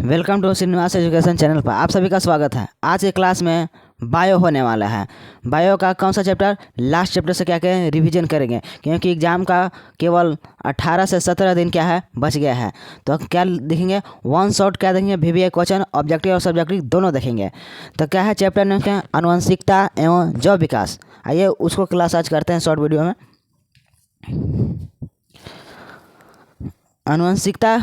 Welcome to Srinivas education channel पर आप सभी का स्वागत है। आज के क्लास में बायो होने वाला है। बायो का कौन सा चैप्टर, लास्ट चैप्टर से क्या करें, रिवीजन करेंगे, क्योंकि एग्ज़ाम का केवल 18 से 17 दिन क्या है बच गया है। तो क्या देखेंगे, वन शॉट क्या देखेंगे, वीवीआई क्वेश्चन, ऑब्जेक्टिव और सब्जेक्टिव दोनों देखेंगे। तो क्या है चैप्टर नेम, क्या, आनुवंशिकता एवं जैव विकास। आइए उसको क्लास आज करते हैं शॉर्ट वीडियो में। आनुवंशिकता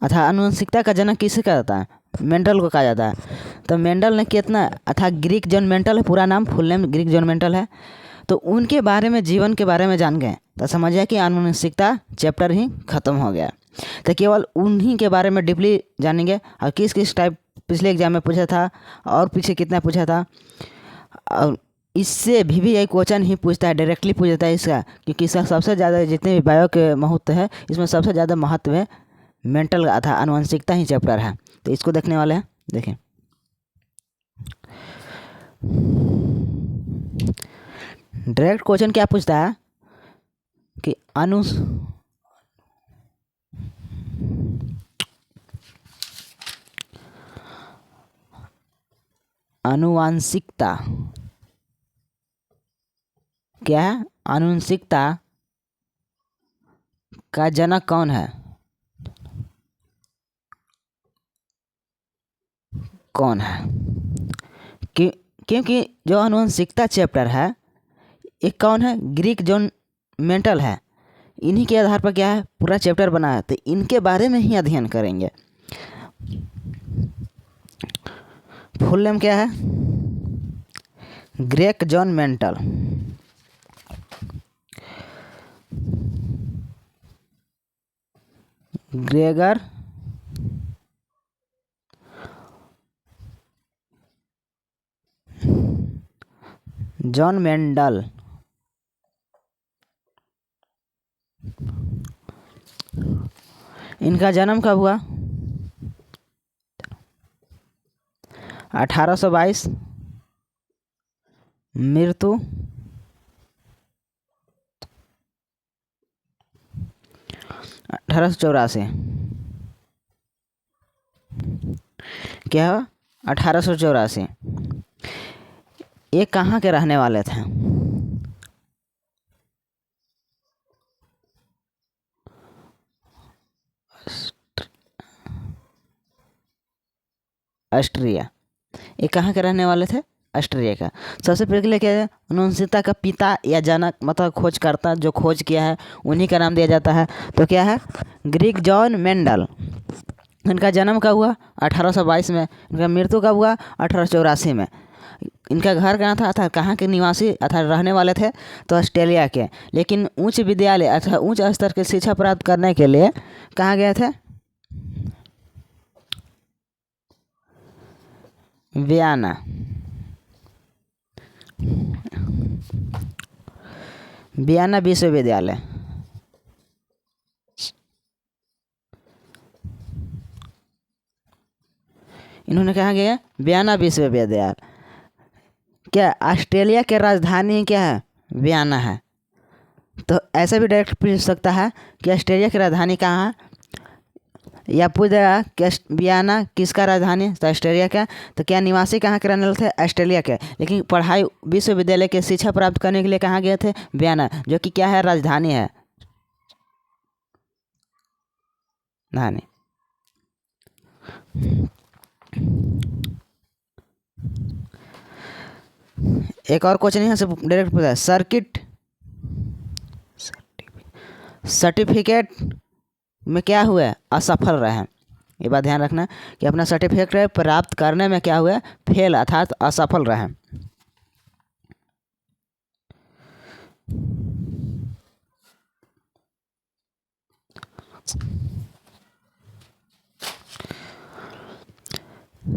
अथा आनुवंशिकता का जनक किसे कहा जाता है? मेंडल को कहा जाता है। तो मेंडल ने कितना अथा ग्रीक जॉन मेंडल है, पूरा नाम full name Greek John Mendel है। तो उनके बारे में, जीवन के बारे में जान गए तो समझिए कि आनुवंशिकता चैप्टर ही खत्म हो गया। तो केवल उन्हीं के बारे में डीपली जानेंगे और किस किस टाइप पिछले एग्जाम में पूछा था और पीछे कितना पूछा था। और इससे भी क्वेश्चन ही पूछता है, डायरेक्टली पूछ जाता है इसका, क्योंकि इसका सबसे ज़्यादा जितने भी बायो के महत्व है इसमें सबसे ज़्यादा महत्व है मेंटल अथा आनुवंशिकता ही चैप्टर है। तो इसको देखने वाले हैं। देखें, डायरेक्ट क्वेश्चन क्या पूछता है कि आनुवंशिकता क्या है, आनुवंशिकता का जनक कौन है, कौन है। क्योंकि जो आनुवंशिकता चैप्टर है ये कौन है, ग्रीक जॉन मेंडल है। इन्हीं के आधार पर क्या है पूरा चैप्टर बना है। तो इनके बारे में ही अध्ययन करेंगे। फुल नेम क्या है, Greek John Mendel. Gregor John Mendel. इनका जन्म कब हुआ, 1822, मृत्यु 1884। क्या हुआ, 1884। ये कहाँ के रहने वाले थे, ऑस्ट्रिया। ये कहाँ के रहने वाले थे, ऑस्ट्रिया का। सबसे पहले क्या है, आनुवंशिकता का पिता या जनक मतलब खोजकर्ता, जो खोज किया है उन्हीं का नाम दिया जाता है। तो क्या है, ग्रीक जॉन मेंडल। इनका जन्म कब हुआ, 1822 में। इनका मृत्यु कब हुआ, 1884 में। इनका घर कहाँ था कहाँ के निवासी अथा रहने वाले थे, तो ऑस्ट्रेलिया के। लेकिन उच्च विद्यालय अथा उच्च स्तर की शिक्षा प्राप्त करने के लिए कहाँ गए थे, वियना। वियना विश्वविद्यालय। इन्होंने कहाँ गया, वियना विश्वविद्यालय। क्या ऑस्ट्रेलिया की राजधानी क्या है, वियना है। तो ऐसा भी डायरेक्ट पूछ सकता है कि ऑस्ट्रेलिया की राजधानी कहाँ है, या पूछ देगा कि वियना किसका राजधानी, तो ऑस्ट्रेलिया का। तो क्या निवासी कहाँ के रहने वाले थे, ऑस्ट्रेलिया के। लेकिन पढ़ाई विश्वविद्यालय के शिक्षा प्राप्त करने के लिए कहाँ गए थे, वियना, जो कि क्या है, राजधानी है, राजधानी। एक और क्वेश्चन यहाँ से डायरेक्ट पूछा है, सर्टिफिकेट में क्या हुआ, असफल रहे। ये बात ध्यान रखना कि अपना सर्टिफिकेट प्राप्त करने में क्या हुआ, फेल अर्थात असफल रहे।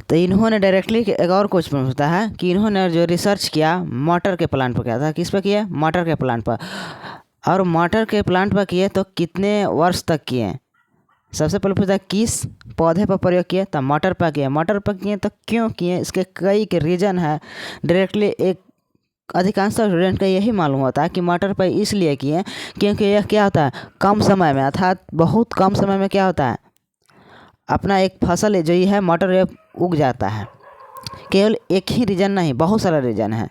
तो इन्होंने डायरेक्टली एक और क्वेश्चन पूछता है कि इन्होंने जो रिसर्च किया मटर के प्लांट पर किया था, किस पर किया, मटर के प्लांट पर। और मटर के प्लांट पर किए तो कितने वर्ष तक किए। सबसे पहले पूछता है किस पौधे पर प्रयोग किए, तो मटर पर किए। मटर पर किए तो क्यों किए, इसके कई के रीज़न है। डायरेक्टली एक अधिकांश स्टूडेंट का यही मालूम होता है कि मटर पर इसलिए किए क्योंकि यह क्या होता है, कम समय में अर्थात बहुत कम समय में क्या होता है, अपना एक फसल जो है मटर ये उग जाता है। केवल एक ही रीजन नहीं, बहुत सारा रीजन है।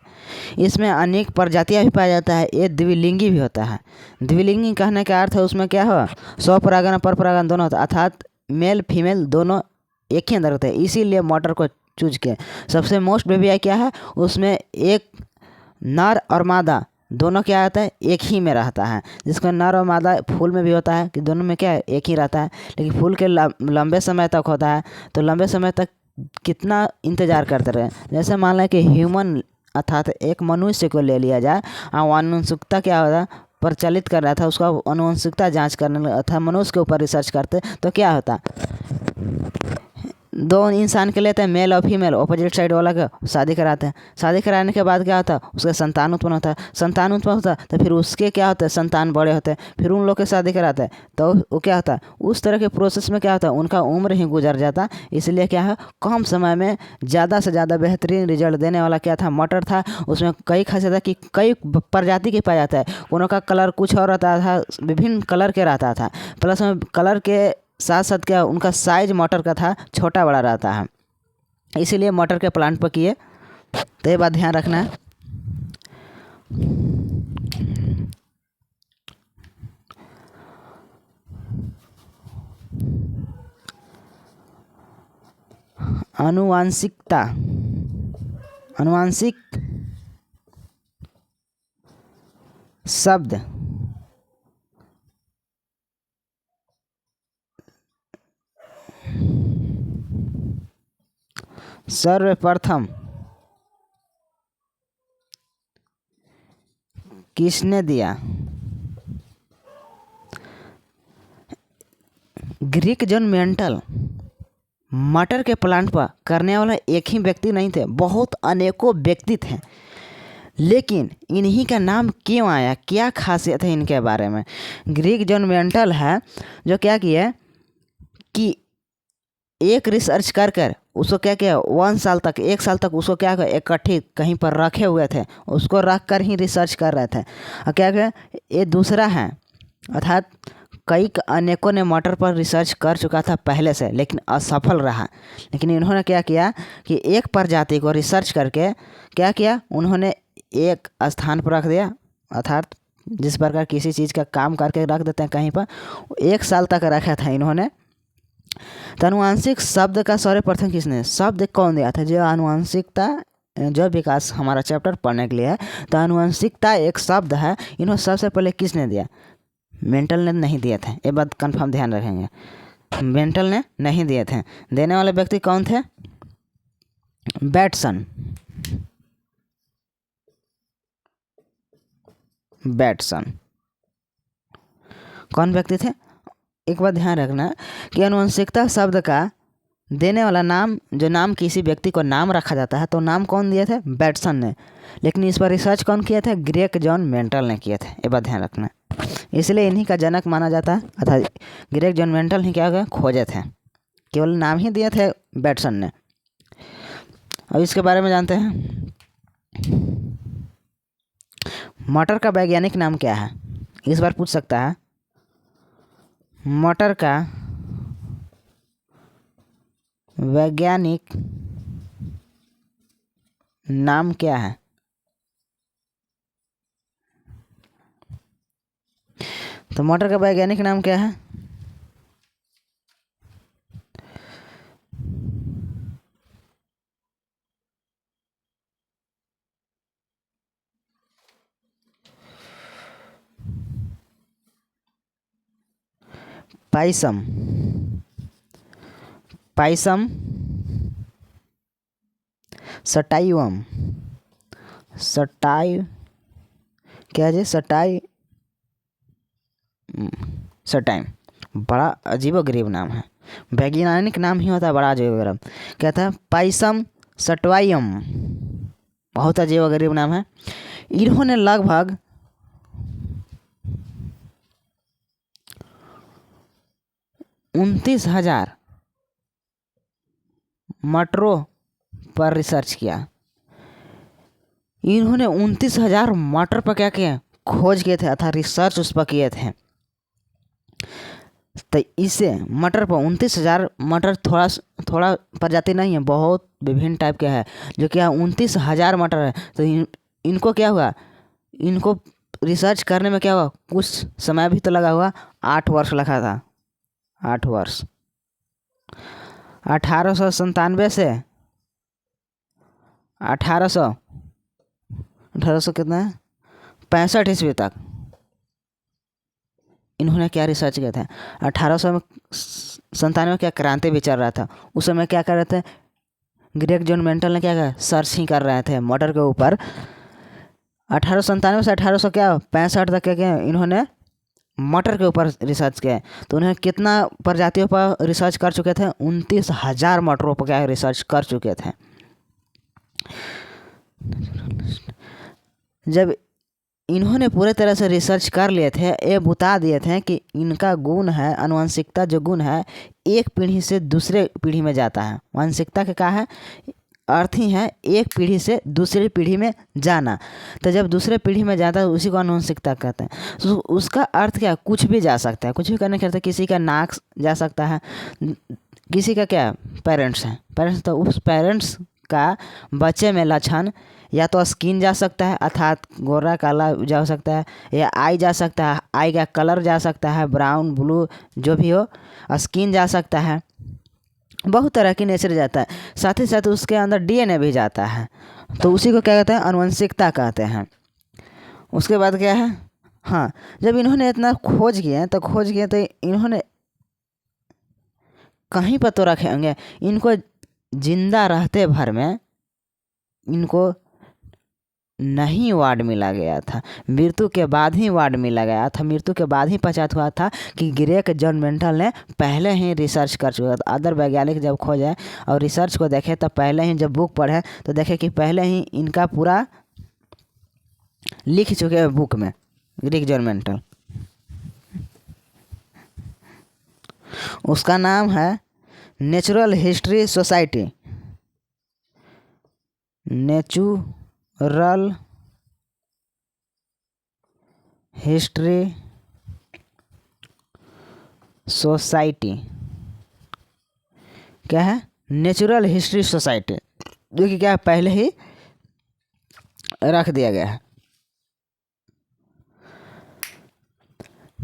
इसमें अनेक प्रजातियां भी पाया जाता है। ये द्विलिंगी भी होता है। द्विलिंगी कहने का अर्थ है उसमें क्या हो, स्वपरागन और परपरागन दोनों होता है, अर्थात मेल फीमेल दोनों एक ही अंदर होते हैं। इसीलिए मटर को चूज किया। सबसे मोस्ट बेबी क्या है, उसमें एक नर और मादा दोनों क्या आता है, एक ही में रहता है। जिसका नर और मादा फूल में भी होता है कि दोनों में क्या है, एक ही रहता है। लेकिन फूल के लंबे समय तक होता है, तो लंबे समय तक कितना इंतज़ार करते रहे। जैसे मान लें कि ह्यूमन अर्थात एक मनुष्य को ले लिया जाए, आनुवंशिकता क्या होता है, प्रचलित कर रहा था, उसका आनुवंशिकता जांच करने अर्थात मनुष्य के ऊपर रिसर्च करते, तो क्या होता, दो इंसान के लेते हैं, मेल और फीमेल, ऑपोजिट साइड वाला का शादी कराते हैं। शादी कराने के बाद क्या होता है, उसका संतान उत्पन्न होता है। संतान उत्पन्न होता है तो फिर उसके क्या होता है, संतान बड़े होते हैं, फिर उन लोग के शादी कराते हैं, तो वो क्या होता है, उस तरह के प्रोसेस में क्या होता है, उनका उम्र ही गुजर जाता। इसलिए क्या है, कम समय में ज़्यादा से ज़्यादा बेहतरीन रिजल्ट देने वाला क्या था, मटर था। उसमें कई खासियत है कि कई प्रजाति के पाया जाता है। कोनो का कलर कुछ और रहता था, विभिन्न कलर के रहता था, प्लस में कलर के साथ साथ क्या उनका साइज मटर का था, छोटा बड़ा रहता है। इसीलिए मटर के प्लांट पर किए, तो ये बात ध्यान रखना है। आनुवांशिकता, आनुवांशिक शब्द सर्वप्रथम किसने दिया? Greek John mental. मटर के प्लांट पर करने वाला एक ही व्यक्ति नहीं थे, बहुत अनेकों व्यक्ति थे। लेकिन इन्हीं का नाम क्यों आया, क्या खासियत है इनके बारे में? ग्रीक जॉन मेंटल है जो क्या किया कि एक रिसर्च कर कर उसको क्या किया, 1 साल तक उसको क्या किया, इकट्ठी कहीं पर रखे हुए थे, उसको रख कर ही रिसर्च कर रहे थे। और क्या किया, ये दूसरा है, अर्थात कई अनेकों ने मटर पर रिसर्च कर चुका था पहले से, लेकिन असफल रहा। लेकिन इन्होंने क्या किया कि एक प्रजाति को रिसर्च करके क्या किया, उन्होंने एक स्थान पर रख दिया, अर्थात जिस प्रकार किसी चीज़ का काम करके रख देते हैं कहीं पर, 1 साल तक रखा था इन्होंने। तो आनुवांशिक शब्द का सर्वप्रथम किसने शब्द कौन दिया था? जो आनुवांशिकता जो विकास हमारा चैप्टर पढ़ने के लिए है, तो आनुवांशिकता एक शब्द है, इन्होंने सबसे पहले किसने दिया? मेंटल ने नहीं दिए थे। ये बात कंफर्म ध्यान रखेंगे, मेंटल ने नहीं दिए थे। देने वाले व्यक्ति कौन थे? बैटसन। बैटसन कौन व्यक्ति थे? एक बात ध्यान रखना कि आनुवंशिकता शब्द का देने वाला नाम, जो नाम किसी व्यक्ति को नाम रखा जाता है, तो नाम कौन दिए थे? बैटसन ने। लेकिन इस पर रिसर्च कौन किए थे? ग्रीक जॉन मेंटल ने किए थे। ये बात ध्यान रखना, इसलिए इन्हीं का जनक माना जाता है, अर्थात ग्रीक जॉन मेंटल ही क्या गए खोजे थे, केवल नाम ही दिए थे बैटसन ने। अब इसके बारे में जानते हैं, मटर का वैज्ञानिक नाम क्या है? इस बार पूछ सकता है, मटर का वैज्ञानिक नाम क्या है? तो मटर का वैज्ञानिक नाम क्या है? पाइसम। Pisum sativum. सटाई क्या है? सटाइम। बड़ा अजीबोगरीब नाम है, वैज्ञानिक नाम ही होता है बड़ा अजीबोगरीब। क्या था? पाइसम सटवाइयम, बहुत अजीबोगरीब नाम है। इन्होंने लगभग 29,000 मटरों पर रिसर्च किया। इन्होंने 29,000 मटर पर क्या किया? खोज किए थे, अर्थात रिसर्च उस पर किए थे। तो इससे मटर पर 29,000 मटर थोड़ा थोड़ा प्रजाति नहीं है, बहुत विभिन्न टाइप के है, जो कि 29,000 मटर है। तो इनको क्या हुआ, इनको रिसर्च करने में क्या हुआ, कुछ समय भी तो लगा हुआ, 8 वर्ष लगा था, 8 वर्ष। 1897 से 1800 कितना है, 65 ईस्वी तक इन्होंने क्या रिसर्च किया था। 1897 में क्या क्रांति भी चल रहा था, उस समय क्या कर रहे थे, ग्रेग जॉन मेंटल ने क्या किया, सर्च ही कर रहे थे मटर के ऊपर। 1897 से 1865 तक क्या किया इन्होंने, मटर के ऊपर रिसर्च किया। तो उन्होंने कितना प्रजातियों पर रिसर्च कर चुके थे, 29,000 मटरों पर क्या रिसर्च कर चुके थे। जब इन्होंने पूरे तरह से रिसर्च कर लिए थे, ये बता दिए थे कि इनका गुण है, आनुवंशिकता जो गुण है एक पीढ़ी से दूसरे पीढ़ी में जाता है। आनुवंशिकता का क्या है, अर्थ ही है एक पीढ़ी से दूसरी पीढ़ी में जाना। तो जब दूसरे पीढ़ी में जाता है उसी को आनुवंशिकता कहते हैं। तो उसका अर्थ क्या, कुछ भी जा सकता है, कुछ भी करने करते, किसी का नाक जा सकता है, किसी का क्या पेरेंट्स है, पेरेंट्स, तो उस पेरेंट्स का बच्चे में लक्षण या तो स्किन जा सकता है अर्थात गोरा काला जा सकता है, या आई जा सकता है, आई का कलर जा सकता है, ब्राउन ब्लू जो भी हो, स्किन जा सकता है, बहुत तरह की नेचर जाता है। साथ ही साथ उसके अंदर डीएनए भी जाता है, तो उसी को क्या कहते हैं, आनुवंशिकता कहते हैं। उसके बाद क्या है, हाँ, जब इन्होंने इतना खोज किए तो इन्होंने कहीं पर तो रखे होंगे, इनको जिंदा रहते भर में इनको नहीं वार्ड मिला गया था, मृत्यु के बाद ही वार्ड मिला गया था। मृत्यु के बाद ही पहचान हुआ था कि ग्रेग जॉन मेंटल ने पहले ही रिसर्च कर चुका था। अदर वैज्ञानिक जब खोजे और रिसर्च को देखे तब पहले ही जब बुक पढ़े तो देखे कि पहले ही इनका पूरा लिख चुके हैं बुक में ग्रेग जॉन मेंटल। उसका नाम है natural history society, natural history society. क्या है, नेचुरल हिस्ट्री सोसाइटी, जो कि क्या पहले ही रख दिया गया है।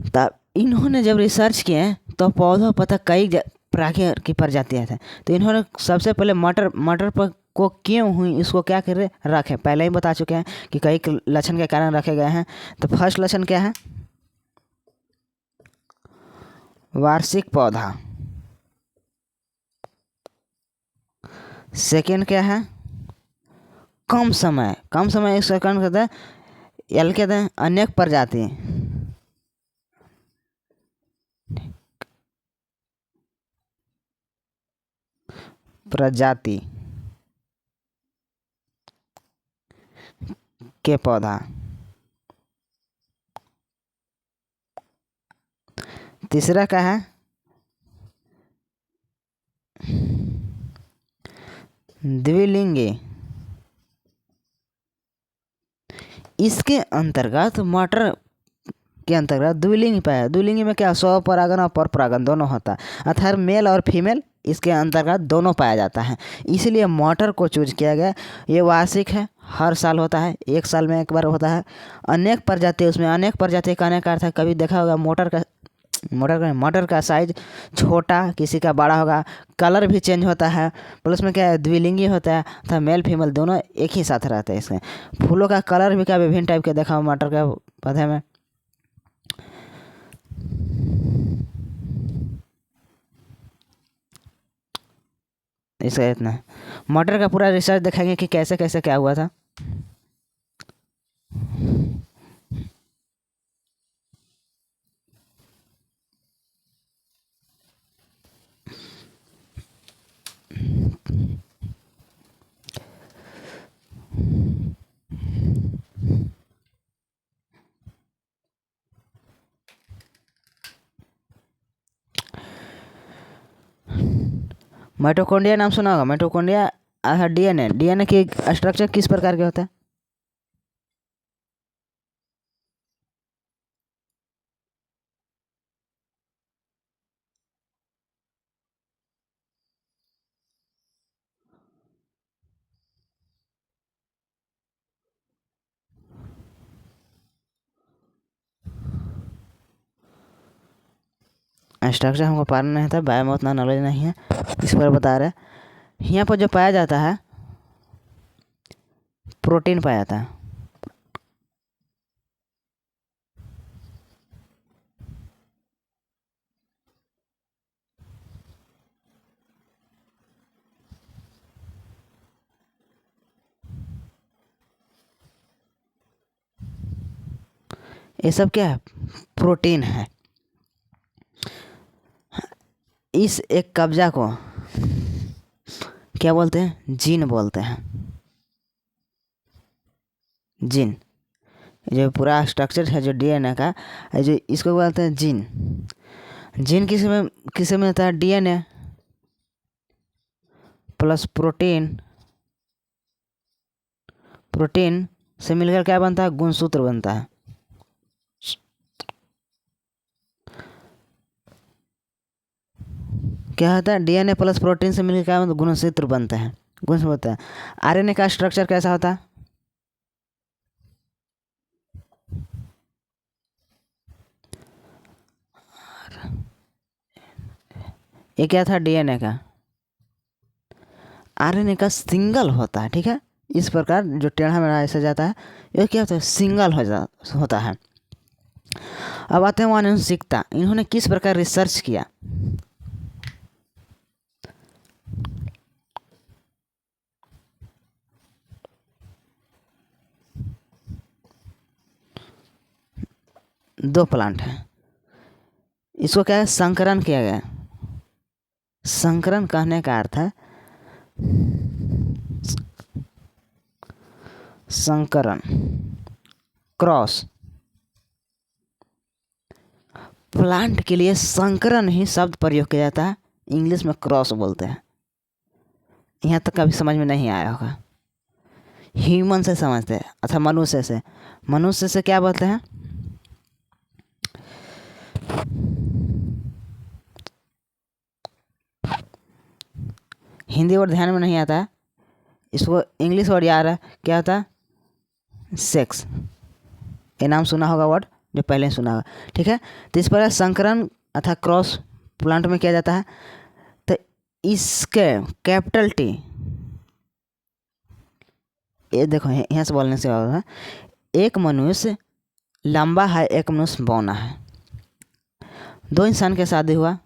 तब इन्होंने जब रिसर्च किए तो पौधों पता कई प्रकार की प्रजातियाँ थे। तो इन्होंने सबसे पहले मटर पर को क्यों हुई इसको क्या करे रखे, पहले ही बता चुके हैं कि कई लक्षण के कारण रखे गए हैं। तो फर्स्ट लक्षण क्या है, वार्षिक पौधा। सेकेंड क्या है, कम समय, कम समय एक सेकंड कहते हैं, एल कहते हैं अनेक प्रजाति, प्रजाति के पौधा। तीसरा क्या है, द्विलिंगी। इसके अंतर्गत मटर के अंतर्गत द्विलिंगी पाया। द्विलिंगी में क्या, स्वपरागन और परपरागन दोनों होता है, अर्थात मेल और फीमेल इसके अंतर्गत दोनों पाया जाता है, इसलिए मटर को चूज किया गया। ये वार्षिक है, हर साल होता है, एक साल में एक बार होता है। अनेक प्रजाति, उसमें अनेक प्रजाति का अनेक अर्थ है। कभी देखा होगा मटर का साइज छोटा, किसी का बड़ा होगा, कलर भी चेंज होता है, प्लस में क्या है द्विलिंगी होता है, तो मेल फीमेल दोनों एक ही साथ रहते हैं। इसमें फूलों का कलर भी क्या विभिन्न टाइप के देखा हो मटर के पौधे में। इसका इतना मटर का पूरा रिसर्च दिखाएंगे कि कैसे कैसे क्या हुआ था। माइटोकॉन्ड्रिया नाम सुना होगा, माइटोकॉन्ड्रिया डीएनए, डीएनए की स्ट्रक्चर किस प्रकार के होता है, स्ट्रक्चर हमको पढ़ना नहीं था, बायो में उतना नॉलेज नहीं है, इस पर बता रहे हैं। यहाँ पर जो पाया जाता है प्रोटीन पाया जाता है। ये सब क्या है? प्रोटीन है। इस एक कब्जा को क्या बोलते हैं? जीन बोलते हैं। जीन, जो पूरा स्ट्रक्चर है जो डीएनए का, जो इसको बोलते हैं जीन। जीन किस में होता है? डीएनए प्लस प्रोटीन, प्रोटीन से मिलकर क्या बनता है? गुणसूत्र बनता है। क्या होता है? डीएनए प्लस प्रोटीन से मिलकर क्या बनता है? गुणसूत्र बनता है। गुणसूत्र होता है। आरएनए का स्ट्रक्चर कैसा होता है? ये क्या था? डीएनए का। आरएनए का सिंगल होता है, ठीक है। इस प्रकार जो टेढ़ा मेढ़ा ऐसे जाता है, ये क्या होता है? सिंगल होता है। अब आते हैं आनुवंशिकता। इन्होंने किस प्रकार रिसर्च किया? दो प्लांट है, इसको क्या है? संकरण किया गया। संकरण कहने का अर्थ है संकरण, क्रॉस। प्लांट के लिए संकरण ही शब्द प्रयोग किया जाता है, इंग्लिश में क्रॉस बोलते हैं। यहाँ तक कभी समझ में नहीं आया होगा। ह्यूमन से समझते हैं, अथवा मनुष्य से। मनुष्य से क्या बोलते हैं? हिंदी वर्ड ध्यान में नहीं आता है, इसको इंग्लिश वर्ड याद है। क्या होता है? सेक्स। ये नाम सुना होगा वर्ड, जो पहले ही सुना होगा, ठीक है। तो इस पर संकरण अथवा क्रॉस प्लांट में किया जाता है। तो इसके कैपिटल टी, ये देखो यहाँ से बोलने से होगा, एक मनुष्य लंबा है, एक मनुष्य बौना है। दो इंसान के शादी हुआ,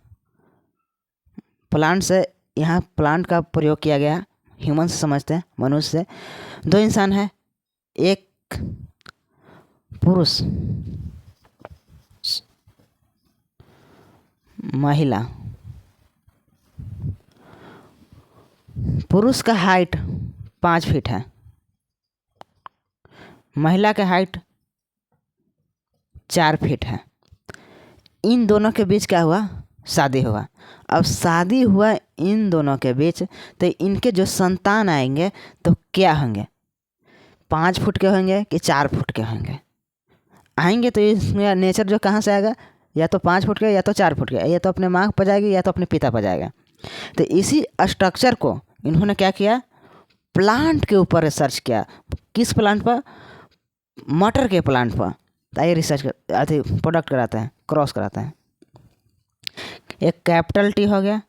प्लांट से, यहाँ प्लांट का प्रयोग किया गया, ह्यूमन से समझते हैं, मनुष्य से। दो इंसान है, एक पुरुष, महिला। पुरुष का हाइट 5 फीट है, महिला का हाइट 4 फीट है। इन दोनों के बीच क्या हुआ? शादी हुआ। अब शादी हुआ इन दोनों के बीच, तो इनके जो संतान आएंगे तो क्या होंगे? 5 फुट के होंगे कि 4 फुट के होंगे? आएंगे तो इसमें नेचर जो कहाँ से आएगा? या तो 5 फुट के या तो 4 फुट के, या तो अपने माँ पर जाएगी या तो अपने पिता पर जाएगा। तो इसी स्ट्रक्चर को इन्होंने क्या किया? प्लांट के ऊपर रिसर्च किया। किस प्लांट पर? मटर के प्लांट पर। तो ये रिसर्च कर प्रोडक्ट कराते हैं, क्रॉस कराते हैं। एक कैपिटल टी हो गया,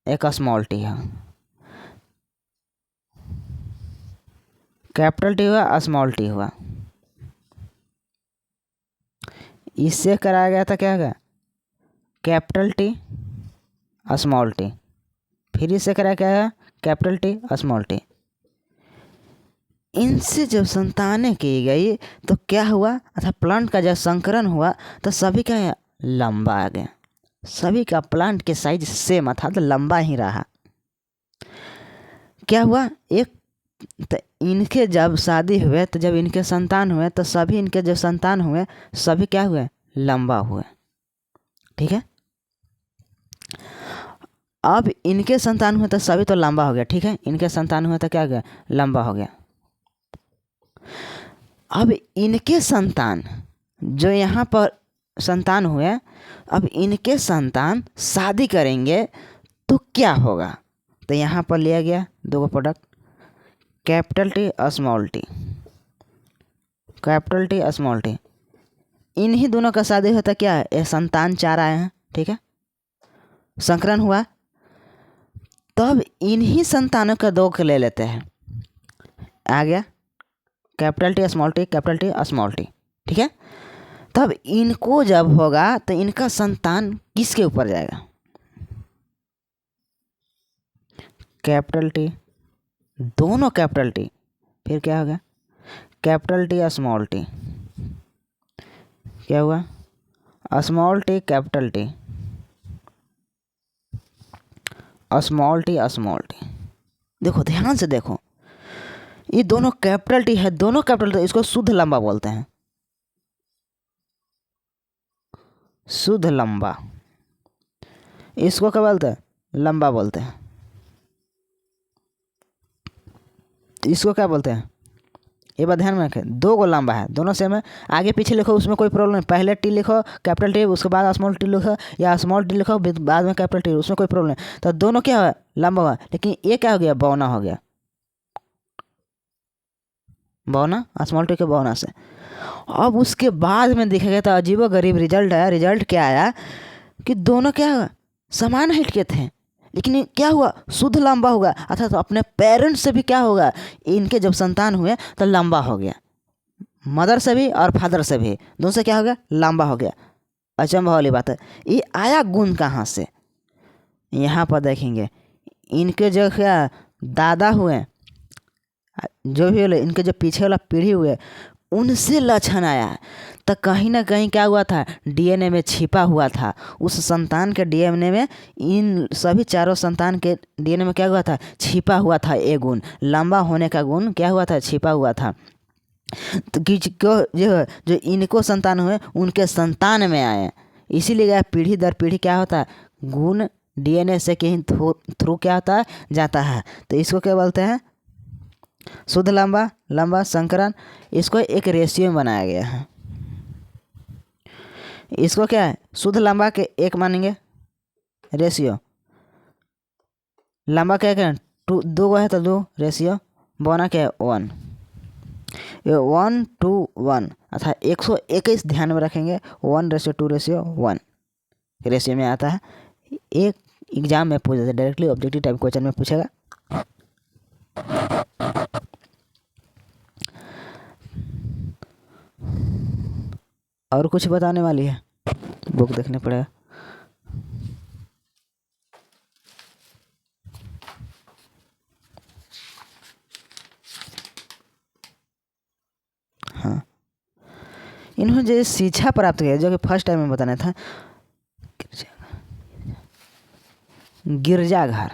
एक स्मॉल टी है। कैपिटल टी हुआ, स्मॉल टी हुआ। इससे कराया गया था, क्या हो गया? Capital T, small T. फिर इससे कराया क्या है? Capital T, small T. इनसे जब संतानें की गई तो क्या हुआ? अर्थात प्लांट का जब संकरण हुआ तो सभी का लंबा आ गया। सभी का प्लांट के साइज सेम अर्थात लंबा ही रहा। क्या हुआ? एक तो इनके जब शादी हुए, तो जब इनके संतान हुए, तो सभी इनके जो संतान हुए सभी क्या हुए? लंबा हुए, ठीक है। अब इनके संतान हुए तो सभी तो लंबा हो गया, ठीक है। इनके संतान हुए तो क्या हो गया? लंबा हो गया। अब इनके संतान जो यहाँ पर संतान हुए, अब इनके संतान शादी करेंगे तो क्या होगा? तो यहाँ पर लिया गया दो product, capital T, small T. Capital T, small T, इन्हीं दोनों का शादी होता क्या है? ये संतान 4 आए हैं, ठीक है। संकरण हुआ, तब इन्हीं संतानों का 2 के ले लेते हैं। आ गया capital T small T, capital T small T, ठीक है। तब इनको जब होगा तो इनका संतान किसके ऊपर जाएगा? कैपिटल टी, दोनों कैपिटल टी, फिर क्या होगा? कैपिटल टी स्मॉल टी, क्या हुआ? Small T capital T, small T small T. देखो ध्यान से देखो, ये दोनों कैपिटल टी है, दोनों कैपिटल टी, इसको शुद्ध लंबा बोलते हैं, शुद्ध लंबा। इसको क्या बोलते हैं? लंबा बोलते हैं। इसको क्या बोलते हैं? ये बात ध्यान में रखें, 2 को लंबा है, दोनों सेम है। आगे पीछे लिखो उसमें कोई प्रॉब्लम नहीं, पहले टी लिखो कैपिटल टी, उसके बाद स्मॉल टी लिखो, या स्मॉल टी लिखो बाद में कैपिटल टी, उसमें कोई प्रॉब्लम नहीं। तो दोनों क्या हुआ? लंबा हुआ। लेकिन ये क्या हो गया? बौना हो गया, बौना, स्मॉल टी के बौना से। अब उसके बाद में देखा गया तो अजीबो गरीब रिजल्ट है। रिजल्ट क्या आया कि दोनों क्या हुआ? समान हाइट के थे, लेकिन ये क्या हुआ? शुद्ध लंबा होगा, अर्थात तो अपने पेरेंट्स से भी क्या होगा? इनके जब संतान हुए तो लंबा हो गया, मदर से भी और फादर से भी, दोनों से क्या हो गया? लंबा हो गया। अचंभा वाली बात है। ये आया गुण कहाँ से? यहाँ पर देखेंगे, इनके जो क्या दादा हुए, जो भी बोले, इनके जो पीछे वाला पीढ़ी हुए, उनसे लक्षण आया है। तो कहीं ना कहीं क्या हुआ था? डीएनए में छिपा हुआ था। उस संतान के डीएनए में, इन सभी चारों संतान के डीएनए में क्या हुआ था? छिपा हुआ था ये गुण, लंबा होने का गुण क्या हुआ था? छिपा हुआ था। तो जो इनको संतान हुए उनके संतान में आए, इसीलिए पीढ़ी दर पीढ़ी क्या होता है? गुण डीएनए से कहीं थ्रू क्या होता है? जाता है। तो इसको क्या बोलते हैं? शुद्ध लंबा, लंबा संकरण। इसको एक रेशियो में बनाया गया है। इसको क्या है? शुद्ध लंबा के 1 मानेंगे रेशियो, लंबा क्या है? 2 है तो 2 रेशियो, बौना क्या है? 1। ये 1:1 अर्थात 121 ध्यान में रखेंगे। 1:2:1 रेशियो में आता है। एक एग्जाम में पूछा था, डायरेक्टली ऑब्जेक्टिव टाइप क्वेश्चन में पूछेगा। और कुछ बताने वाली है? बुक देखने पड़ेगा। हाँ, इन्होंने जो शिक्षा प्राप्त किया, जो कि फर्स्ट टाइम में बताना था, गिरजाघर।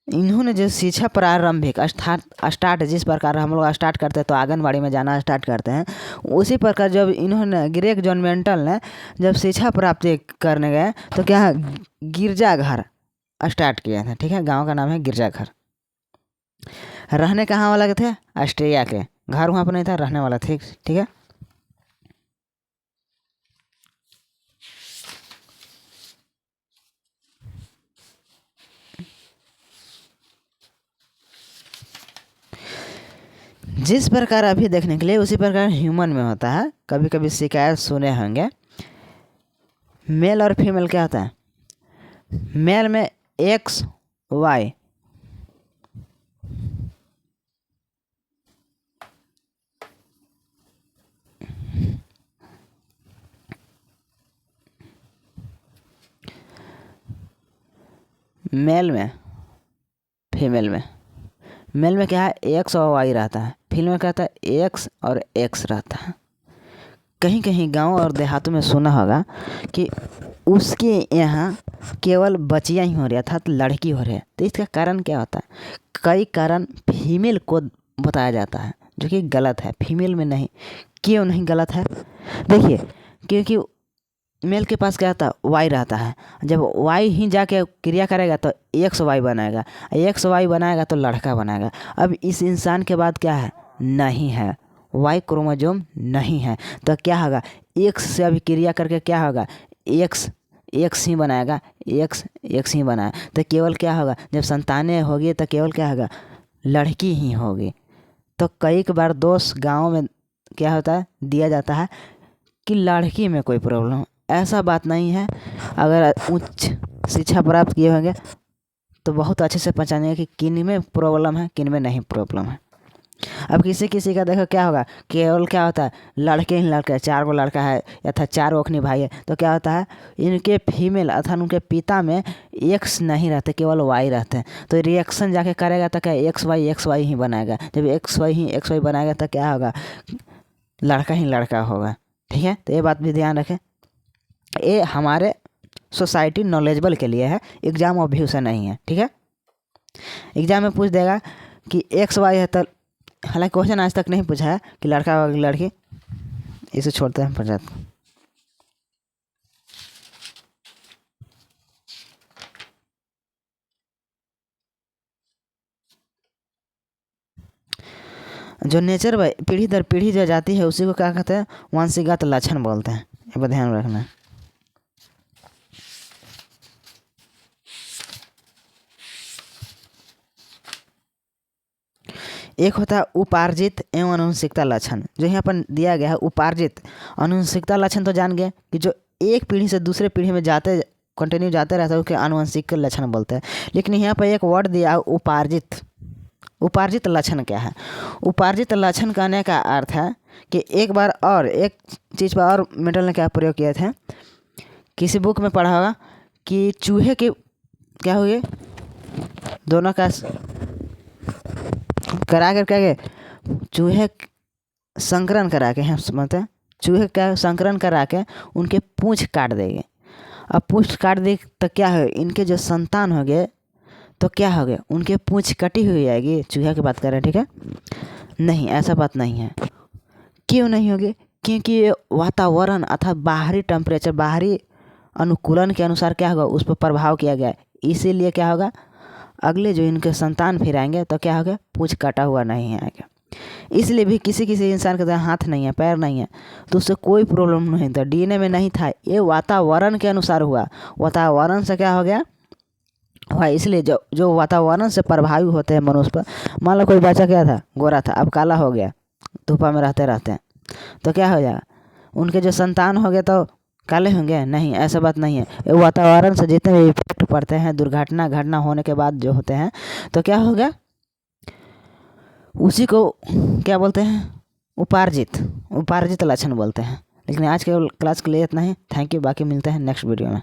इन्होंने जो शिक्षा प्रारंभिक स्टार्ट, जिस प्रकार हम लोग स्टार्ट करते हैं तो आंगनबाड़ी में जाना स्टार्ट करते हैं, उसी प्रकार जब इन्होंने ग्रेग जॉन मेंटल ने जब शिक्षा प्राप्ति करने गए तो क्या गिरजाघर स्टार्ट किया था। ठीक है, गांव का नाम है गिरजाघर। रहने कहाँ वाला के थे? ऑस्ट्रेलिया के। घर वहाँ पर नहीं था, रहने वाला थे। ठीक है, जिस प्रकार अभी देखने के लिए उसी प्रकार ह्यूमन में होता है। कभी कभी शिकायत सुने होंगे, मेल और फीमेल क्या होता है? मेल में एक्स वाई, मेल में, फीमेल में। मेल में क्या है? एक्स और वाई रहता है, फीमेल में क्या रहता है? एक्स और एक्स रहता है। कहीं कहीं गांव और देहातों में सुना होगा कि उसके यहाँ केवल बच्चियाँ ही हो रही, अर्थात लड़की हो रही है। तो इसका कारण क्या होता है? कई कारण फीमेल को बताया जाता है, जो कि गलत है, फीमेल में नहीं। क्यों नहीं गलत है? देखिए, क्योंकि मेल के पास क्या रहता है? वाई रहता है। जब वाई ही जाके क्रिया करेगा तो एक्स वाई बनाएगा, एक्स वाई बनाएगा तो लड़का बनाएगा। अब इस इंसान के बाद क्या है? नहीं है, वाई क्रोमोजोम नहीं है। तो क्या होगा? एक्स से अभी क्रिया करके क्या होगा? एक्स एक्स ही बनाएगा, एक्स एक्स ही बनाया। तो केवल क्या होगा? जब संतानें होगी तो केवल क्या होगा? लड़की ही होगी। तो कई बार दोस्त गाँव में क्या होता है, दिया जाता है कि लड़की में कोई प्रॉब्लम। ऐसा बात नहीं है। अगर उच्च शिक्षा प्राप्त किए होंगे तो बहुत अच्छे से पहचानेंगे कि किन में प्रॉब्लम है, किन में नहीं प्रॉब्लम है। अब किसी किसी का देखो क्या होगा, केवल क्या होता है, लड़के ही लड़के, 4 गो लड़का है या था 4 ओखनी भाई है, तो क्या होता है, इनके फीमेल अर्थात उनके पिता में एक्स नहीं रहते, केवल वाई रहते हैं। तो रिएक्शन जाके करेगा तो क्या एक्स वाई ही बनाएगा। जब एक्स वाई बनाएगा तो क्या होगा, लड़का ही लड़का होगा। ठीक है, तो ये बात भी ध्यान रखें। ये हमारे सोसाइटी नॉलेजेबल के लिए है, एग्जाम ऑफ व्यू से नहीं है। ठीक है, एग्जाम में पूछ देगा कि एक्स वाई है, तो हालांकि क्वेश्चन आज तक नहीं पूछा है कि लड़का और लड़की, इसे छोड़ते हैं पंचायत को। जो नेचर पीढ़ी दर पीढ़ी जो जाती है उसी को क्या कहते हैं, वंशीगत लक्षण बोलते हैं। ये पर ध्यान रखना है। एक होता है उपार्जित एवं अनुवंशिकता लक्षण, जो यहाँ पर दिया गया है उपार्जित। अनुवंशिकता लक्षण तो जान गए कि जो एक पीढ़ी से दूसरे पीढ़ी में जाते कंटिन्यू जाते रहता है उसके आनुवंशिक लक्षण बोलते हैं। लेकिन यहाँ पर एक वर्ड दिया उपार्जित। उपार्जित लक्षण क्या है, उपार्जित लक्षण कहने का अर्थ है कि एक बार और एक चीज़ पर और मेंटल ने क्या प्रयोग किए थे, किसी बुक में पढ़ा होगा कि चूहे के क्या हुए, दोनों का करा कर क्या चूहे संकरण करा के, हम समझते हैं चूहे का संकरण करा के उनके पूंछ काट देंगे। अब पूंछ काट दे तो क्या है, इनके जो संतान हो गए तो क्या हो गया, उनके पूंछ कटी हुई आएगी। चूहे की बात कर रहे हैं, ठीक है। नहीं, ऐसा बात नहीं है। क्यों नहीं होगी, क्योंकि वातावरण अर्थात बाहरी टेम्परेचर, बाहरी अनुकूलन के अनुसार क्या होगा, उस पर प्रभाव किया गया। इसीलिए क्या होगा, अगले जो इनके संतान फिर आएंगे तो क्या होगा, पूंछ कटा हुआ नहीं आएगा। इसलिए भी किसी किसी इंसान के हाथ नहीं है, पैर नहीं है, तो उससे कोई प्रॉब्लम नहीं था, डीएनए में नहीं था। ये वातावरण के अनुसार हुआ, वातावरण से क्या हो गया हुआ। इसलिए जो वातावरण से प्रभावित होते हैं मनुष्य पर, मान लो कोई बच्चा क्या था, गोरा था, अब काला हो गया, धूपा में रहते रहते तो क्या हो जाएगा, उनके जो संतान हो गए तो काले होंगे? नहीं, ऐसा बात नहीं है। वातावरण से जितने भी इफेक्ट पड़ते हैं, दुर्घटना घटना होने के बाद जो होते हैं, तो क्या होगा, उसी को क्या बोलते हैं, उपार्जित लक्षण बोलते हैं। लेकिन आज के क्लास के लिए इतना ही। थैंक यू, बाकी मिलते हैं नेक्स्ट वीडियो में।